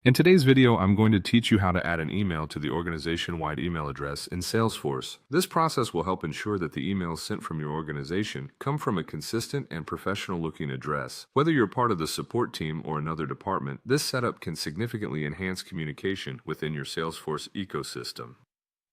In today's video, I'm going to teach you how to add an email to the organization-wide email address in Salesforce. This process will help ensure that the emails sent from your organization come from a consistent and professional-looking address. Whether you're part of the support team or another department, this setup can significantly enhance communication within your Salesforce ecosystem.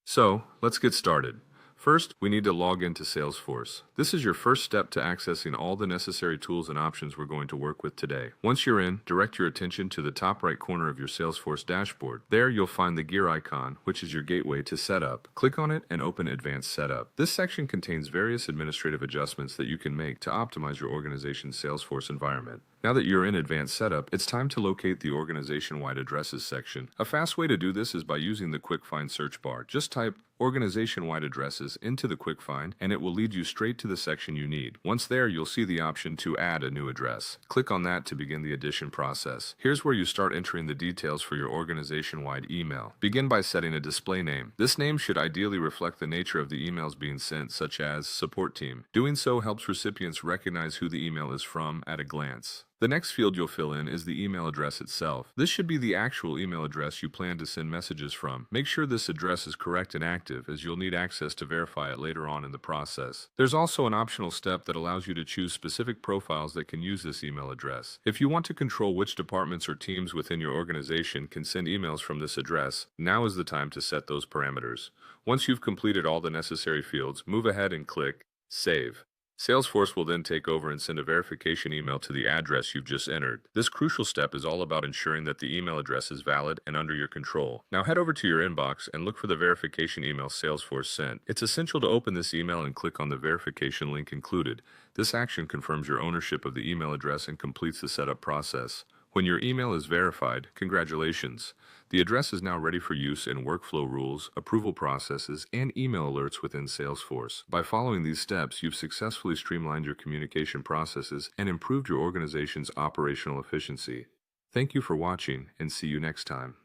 So, let's get started. First, we need to log into Salesforce. This is your first step to accessing all the necessary tools and options we're going to work with today. Once you're in, direct your attention to the top right corner of your Salesforce dashboard. There, you'll find the gear icon, which is your gateway to Setup. Click on it and open Advanced Setup. This section contains various administrative adjustments that you can make to optimize your organization's Salesforce environment. Now that you're in Advanced Setup, it's time to locate the Organization-Wide Addresses section. A fast way to do this is by using the Quick Find search bar. Just type Organization-Wide Addresses into the Quick Find, and it will lead you straight to the section you need. Once there, you'll see the option to add a new address. Click on that to begin the addition process. Here's where you start entering the details for your organization-wide email. Begin by setting a display name. This name should ideally reflect the nature of the emails being sent, such as Support Team. Doing so helps recipients recognize who the email is from at a glance. The next field you'll fill in is the email address itself. This should be the actual email address you plan to send messages from. Make sure this address is correct and active, as you'll need access to verify it later on in the process. There's also an optional step that allows you to choose specific profiles that can use this email address. If you want to control which departments or teams within your organization can send emails from this address, now is the time to set those parameters. Once you've completed all the necessary fields, move ahead and click Save. Salesforce will then take over and send a verification email to the address you've just entered. This crucial step is all about ensuring that the email address is valid and under your control. Now head over to your inbox and look for the verification email Salesforce sent. It's essential to open this email and click on the verification link included. This action confirms your ownership of the email address and completes the setup process. When your email is verified, congratulations. The address is now ready for use in workflow rules, approval processes, and email alerts within Salesforce. By following these steps, you've successfully streamlined your communication processes and improved your organization's operational efficiency. Thank you for watching, and see you next time.